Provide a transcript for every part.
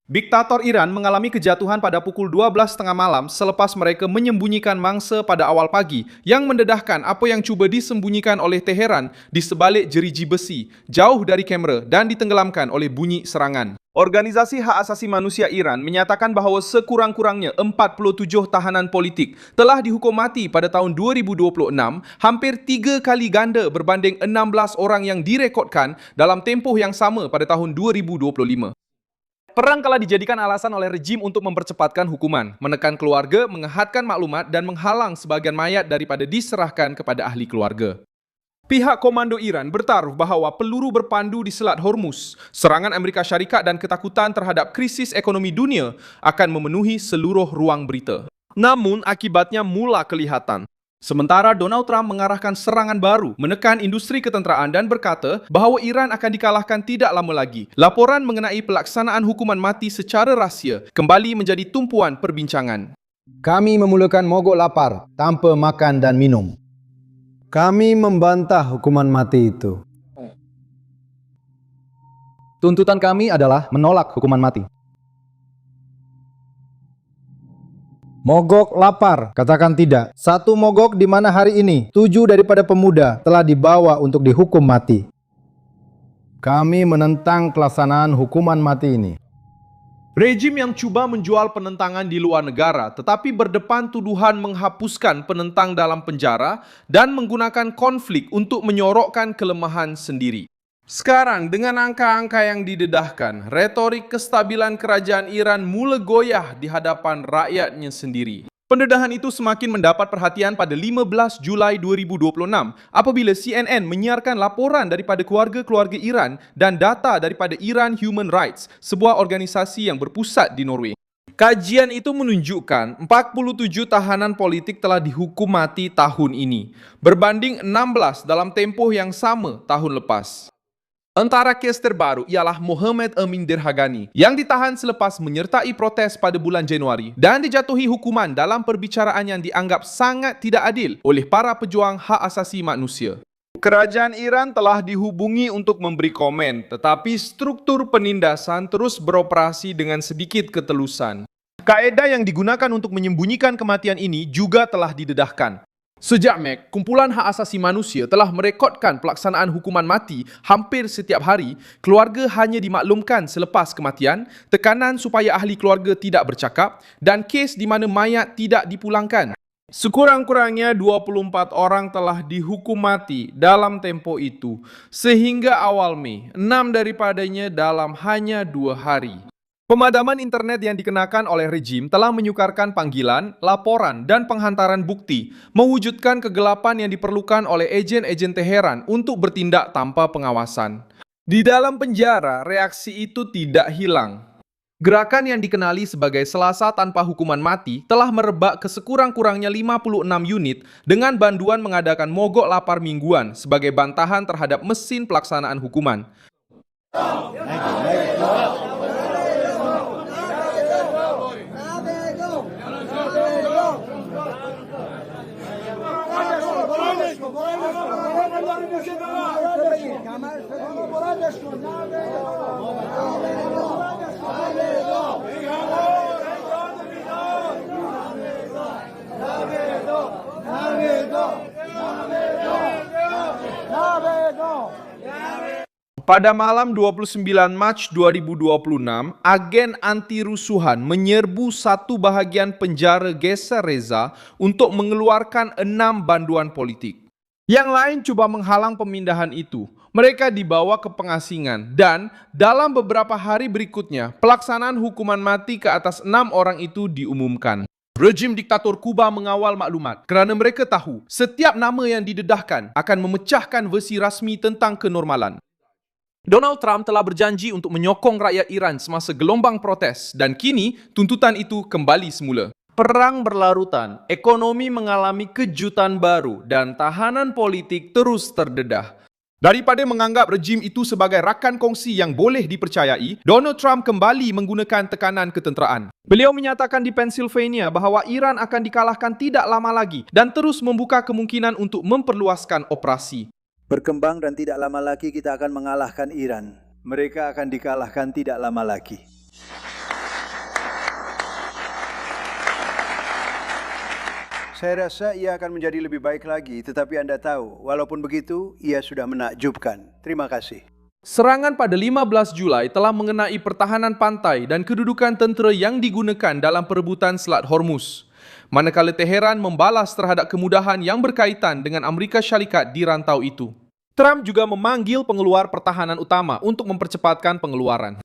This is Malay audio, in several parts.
Diktator Iran mengalami kejatuhan pada pukul 12.30 malam selepas mereka menyembunyikan mangsa pada awal pagi yang mendedahkan apa yang cuba disembunyikan oleh Teheran di sebalik jeriji besi, jauh dari kamera dan ditenggelamkan oleh bunyi serangan. Organisasi Hak Asasi Manusia Iran menyatakan bahawa sekurang-kurangnya 47 tahanan politik telah dihukum mati pada tahun 2026, hampir 3 kali ganda berbanding 16 orang yang direkodkan dalam tempoh yang sama pada tahun 2025. Perang telah dijadikan alasan oleh rejim untuk mempercepatkan hukuman, menekan keluarga, mengehatkan maklumat dan menghalang sebagian mayat daripada diserahkan kepada ahli keluarga. Pihak Komando Iran bertaruh bahawa peluru berpandu di Selat Hormuz, serangan Amerika Syarikat dan ketakutan terhadap krisis ekonomi dunia akan memenuhi seluruh ruang berita. Namun akibatnya mula kelihatan. Sementara Donald Trump mengarahkan serangan baru menekan industri ketenteraan dan berkata bahawa Iran akan dikalahkan tidak lama lagi. Laporan mengenai pelaksanaan hukuman mati secara rahsia kembali menjadi tumpuan perbincangan. Kami memulakan mogok lapar tanpa makan dan minum. Kami membantah hukuman mati itu. Tuntutan kami adalah menolak hukuman mati. Mogok lapar, katakan tidak. Satu mogok di mana hari ini 7 daripada pemuda telah dibawa untuk dihukum mati. Kami menentang pelaksanaan hukuman mati ini. Rejim yang cuba menjual penentangan di luar negara tetapi berdepan tuduhan menghapuskan penentang dalam penjara dan menggunakan konflik untuk menyorokkan kelemahan sendiri. Sekarang dengan angka-angka yang didedahkan, retorik kestabilan kerajaan Iran mula goyah di hadapan rakyatnya sendiri. Pendedahan itu semakin mendapat perhatian pada 15 Julai 2026 apabila CNN menyiarkan laporan daripada keluarga-keluarga Iran dan data daripada Iran Human Rights, sebuah organisasi yang berpusat di Norway. Kajian itu menunjukkan 47 tahanan politik telah dihukum mati tahun ini, berbanding 16 dalam tempoh yang sama tahun lepas. Antara kes terbaru ialah Mohammed Amin Dirhagani yang ditahan selepas menyertai protes pada bulan Januari dan dijatuhi hukuman dalam perbicaraan yang dianggap sangat tidak adil oleh para pejuang hak asasi manusia. Kerajaan Iran telah dihubungi untuk memberi komen, tetapi struktur penindasan terus beroperasi dengan sedikit ketelusan. Kaedah yang digunakan untuk menyembunyikan kematian ini juga telah didedahkan. Sejak Mac, kumpulan hak asasi manusia telah merekodkan pelaksanaan hukuman mati hampir setiap hari, keluarga hanya dimaklumkan selepas kematian, tekanan supaya ahli keluarga tidak bercakap, dan kes di mana mayat tidak dipulangkan. Sekurang-kurangnya 24 orang telah dihukum mati dalam tempoh itu, sehingga awal Mei, 6 daripadanya dalam hanya 2 hari. Pemadaman internet yang dikenakan oleh rejim telah menyukarkan panggilan, laporan, dan penghantaran bukti, mewujudkan kegelapan yang diperlukan oleh ejen-ejen Teheran untuk bertindak tanpa pengawasan. Di dalam penjara, reaksi itu tidak hilang. Gerakan yang dikenali sebagai Selasa Tanpa Hukuman Mati telah merebak ke sekurang-kurangnya 56 unit dengan banduan mengadakan mogok lapar mingguan sebagai bantahan terhadap mesin pelaksanaan hukuman. Pada malam 29 Mac 2026, agen anti-rusuhan menyerbu satu bahagian penjara Geser Reza untuk mengeluarkan 6 banduan politik. Yang lain cuba menghalang pemindahan itu. Mereka dibawa ke pengasingan dan dalam beberapa hari berikutnya, pelaksanaan hukuman mati ke atas 6 orang itu diumumkan. Rejim diktator Kuba mengawal maklumat kerana mereka tahu setiap nama yang didedahkan akan memecahkan versi rasmi tentang kenormalan. Donald Trump telah berjanji untuk menyokong rakyat Iran semasa gelombang protes dan kini tuntutan itu kembali semula. Perang berlarutan, ekonomi mengalami kejutan baru dan tahanan politik terus terdedah. Daripada menganggap rejim itu sebagai rakan kongsi yang boleh dipercayai, Donald Trump kembali menggunakan tekanan ketenteraan. Beliau menyatakan di Pennsylvania bahawa Iran akan dikalahkan tidak lama lagi dan terus membuka kemungkinan untuk memperluaskan operasi. Berkembang dan tidak lama lagi kita akan mengalahkan Iran. Mereka akan dikalahkan tidak lama lagi. Saya rasa ia akan menjadi lebih baik lagi, tetapi Anda tahu, walaupun begitu, ia sudah menakjubkan. Terima kasih. Serangan pada 15 Julai telah mengenai pertahanan pantai dan kedudukan tentera yang digunakan dalam perebutan Selat Hormuz. Manakala Teheran membalas terhadap kemudahan yang berkaitan dengan Amerika Syarikat di rantau itu. Trump juga memanggil pengeluar pertahanan utama untuk mempercepatkan pengeluaran.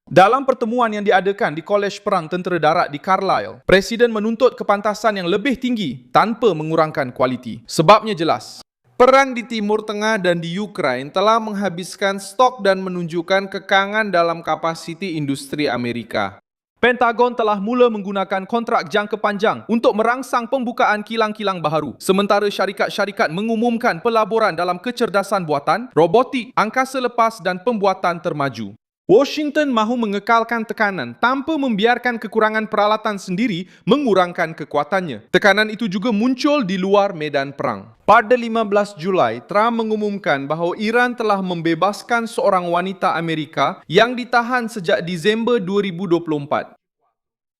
Dalam pertemuan yang diadakan di Kolej Perang Tentera Darat di Carlisle, Presiden menuntut kepantasan yang lebih tinggi tanpa mengurangkan kualiti. Sebabnya jelas, perang di Timur Tengah dan di Ukraina telah menghabiskan stok dan menunjukkan kekangan dalam kapasiti industri Amerika. Pentagon telah mula menggunakan kontrak jangka panjang untuk merangsang pembukaan kilang-kilang baharu, sementara syarikat-syarikat mengumumkan pelaburan dalam kecerdasan buatan, robotik, angkasa lepas dan pembuatan termaju. Washington mahu mengekalkan tekanan tanpa membiarkan kekurangan peralatan sendiri mengurangkan kekuatannya. Tekanan itu juga muncul di luar medan perang. Pada 15 Julai, Trump mengumumkan bahawa Iran telah membebaskan seorang wanita Amerika yang ditahan sejak Disember 2024.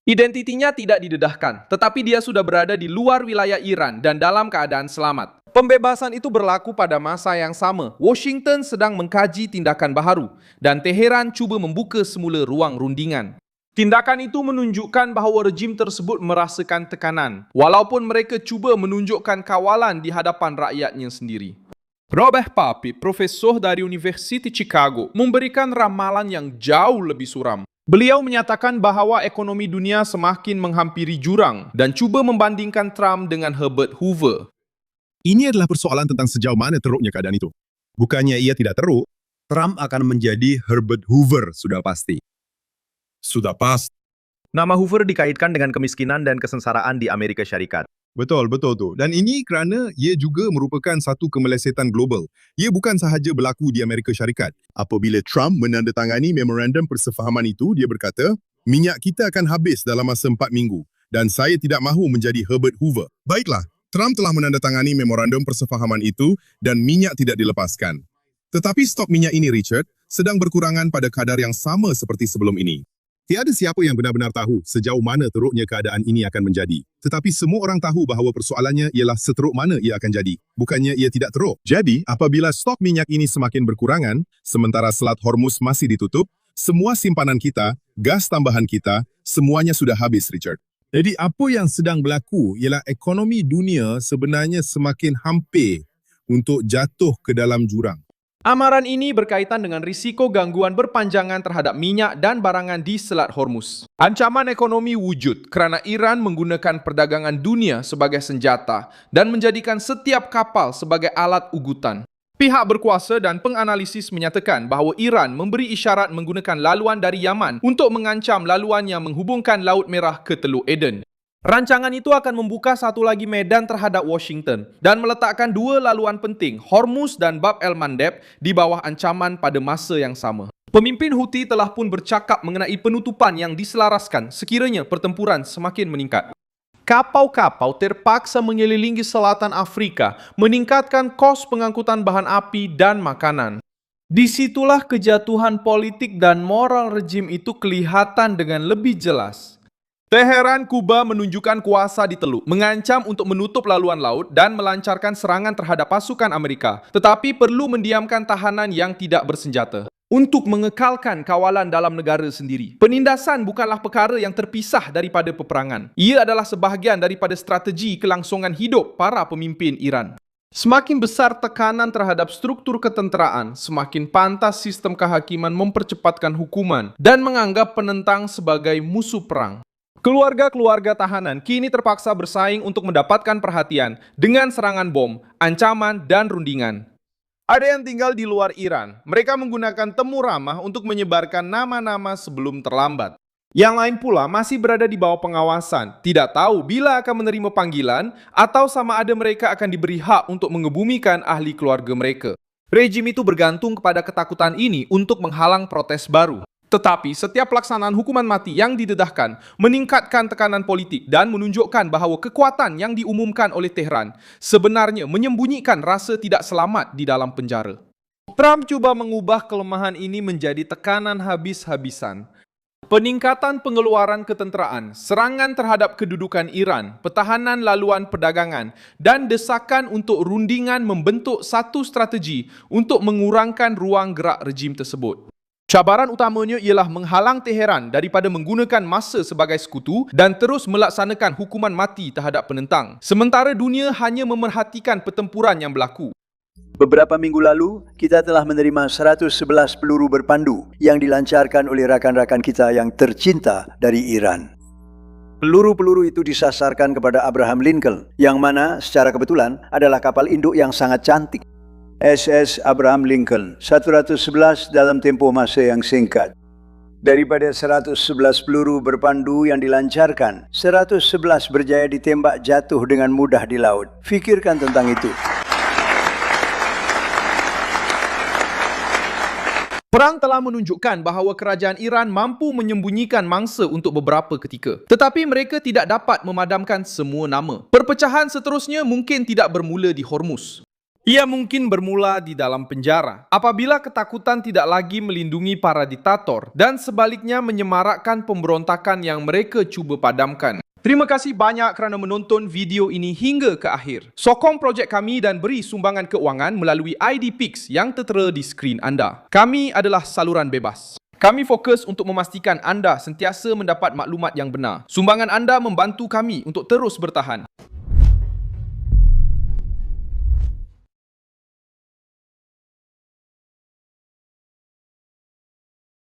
Identitinya tidak didedahkan, tetapi dia sudah berada di luar wilayah Iran dan dalam keadaan selamat. Pembebasan itu berlaku pada masa yang sama. Washington sedang mengkaji tindakan baharu dan Teheran cuba membuka semula ruang rundingan. Tindakan itu menunjukkan bahawa rejim tersebut merasakan tekanan, walaupun mereka cuba menunjukkan kawalan di hadapan rakyatnya sendiri. Robert Papip, profesor dari University Chicago, memberikan ramalan yang jauh lebih suram. Beliau menyatakan bahawa ekonomi dunia semakin menghampiri jurang dan cuba membandingkan Trump dengan Herbert Hoover. Ini adalah persoalan tentang sejauh mana teruknya keadaan itu. Bukannya ia tidak teruk, Trump akan menjadi Herbert Hoover, sudah pasti. Sudah pasti. Nama Hoover dikaitkan dengan kemiskinan dan kesengsaraan di Amerika Syarikat. Betul tuh. Dan ini kerana ia juga merupakan satu kemelesetan global. Ia bukan sahaja berlaku di Amerika Syarikat. Apabila Trump menandatangani memorandum persefahaman itu, dia berkata, minyak kita akan habis dalam masa 4 minggu dan saya tidak mahu menjadi Herbert Hoover. Baiklah, Trump telah menandatangani memorandum persefahaman itu dan minyak tidak dilepaskan. Tetapi stok minyak ini, Richard, sedang berkurangan pada kadar yang sama seperti sebelum ini. Tiada siapa yang benar-benar tahu sejauh mana teruknya keadaan ini akan menjadi. Tetapi semua orang tahu bahawa persoalannya ialah seteruk mana ia akan jadi. Bukannya ia tidak teruk. Jadi, apabila stok minyak ini semakin berkurangan, sementara Selat Hormuz masih ditutup, semua simpanan kita, gas tambahan kita, semuanya sudah habis, Richard. Jadi, apa yang sedang berlaku ialah ekonomi dunia sebenarnya semakin hampir untuk jatuh ke dalam jurang. Amaran ini berkaitan dengan risiko gangguan berpanjangan terhadap minyak dan barangan di Selat Hormuz. Ancaman ekonomi wujud kerana Iran menggunakan perdagangan dunia sebagai senjata dan menjadikan setiap kapal sebagai alat ugutan. Pihak berkuasa dan penganalisis menyatakan bahawa Iran memberi isyarat menggunakan laluan dari Yaman untuk mengancam laluan yang menghubungkan Laut Merah ke Teluk Aden. Rancangan itu akan membuka satu lagi medan terhadap Washington dan meletakkan dua laluan penting, Hormuz dan Bab el-Mandeb, di bawah ancaman pada masa yang sama. Pemimpin Houthi telah pun bercakap mengenai penutupan yang diselaraskan sekiranya pertempuran semakin meningkat. Kapau-kapau terpaksa mengelilingi selatan Afrika, meningkatkan kos pengangkutan bahan api dan makanan. Disitulah kejatuhan politik dan moral rejim itu kelihatan dengan lebih jelas. Teheran, Kuba menunjukkan kuasa di Teluk, mengancam untuk menutup laluan laut dan melancarkan serangan terhadap pasukan Amerika, tetapi perlu mendiamkan tahanan yang tidak bersenjata untuk mengekalkan kawalan dalam negara sendiri. Penindasan bukanlah perkara yang terpisah daripada peperangan. Ia adalah sebahagian daripada strategi kelangsungan hidup para pemimpin Iran. Semakin besar tekanan terhadap struktur ketenteraan, semakin pantas sistem kehakiman mempercepatkan hukuman dan menganggap penentang sebagai musuh perang. Keluarga-keluarga tahanan kini terpaksa bersaing untuk mendapatkan perhatian dengan serangan bom, ancaman, dan rundingan. Ada yang tinggal di luar Iran. Mereka menggunakan temu ramah untuk menyebarkan nama-nama sebelum terlambat. Yang lain pula masih berada di bawah pengawasan, tidak tahu bila akan menerima panggilan atau sama ada mereka akan diberi hak untuk mengebumikan ahli keluarga mereka. Rejim itu bergantung kepada ketakutan ini untuk menghalang protes baru. Tetapi setiap pelaksanaan hukuman mati yang didedahkan meningkatkan tekanan politik dan menunjukkan bahawa kekuatan yang diumumkan oleh Tehran sebenarnya menyembunyikan rasa tidak selamat di dalam penjara. Trump cuba mengubah kelemahan ini menjadi tekanan habis-habisan. Peningkatan pengeluaran ketenteraan, serangan terhadap kedudukan Iran, pertahanan laluan perdagangan dan desakan untuk rundingan membentuk satu strategi untuk mengurangkan ruang gerak rejim tersebut. Cabaran utamanya ialah menghalang Teheran daripada menggunakan masa sebagai sekutu dan terus melaksanakan hukuman mati terhadap penentang. Sementara dunia hanya memerhatikan pertempuran yang berlaku. Beberapa minggu lalu, kita telah menerima 111 peluru berpandu yang dilancarkan oleh rakan-rakan kita yang tercinta dari Iran. Peluru-peluru itu disasarkan kepada Abraham Lincoln, yang mana secara kebetulan adalah kapal induk yang sangat cantik. SS Abraham Lincoln, 111 dalam tempo masa yang singkat. Daripada 111 peluru berpandu yang dilancarkan, 111 berjaya ditembak jatuh dengan mudah di laut. Fikirkan tentang itu. Perang telah menunjukkan bahawa kerajaan Iran mampu menyembunyikan mangsa untuk beberapa ketika. Tetapi mereka tidak dapat memadamkan semua nama. Perpecahan seterusnya mungkin tidak bermula di Hormuz. Ia mungkin bermula di dalam penjara. Apabila ketakutan tidak lagi melindungi para diktator dan sebaliknya menyemarakkan pemberontakan yang mereka cuba padamkan. Terima kasih banyak kerana menonton video ini hingga ke akhir. Sokong projek kami dan beri sumbangan keuangan melalui IDPix yang tertera di skrin anda. Kami adalah saluran bebas. Kami fokus untuk memastikan anda sentiasa mendapat maklumat yang benar. Sumbangan anda membantu kami untuk terus bertahan.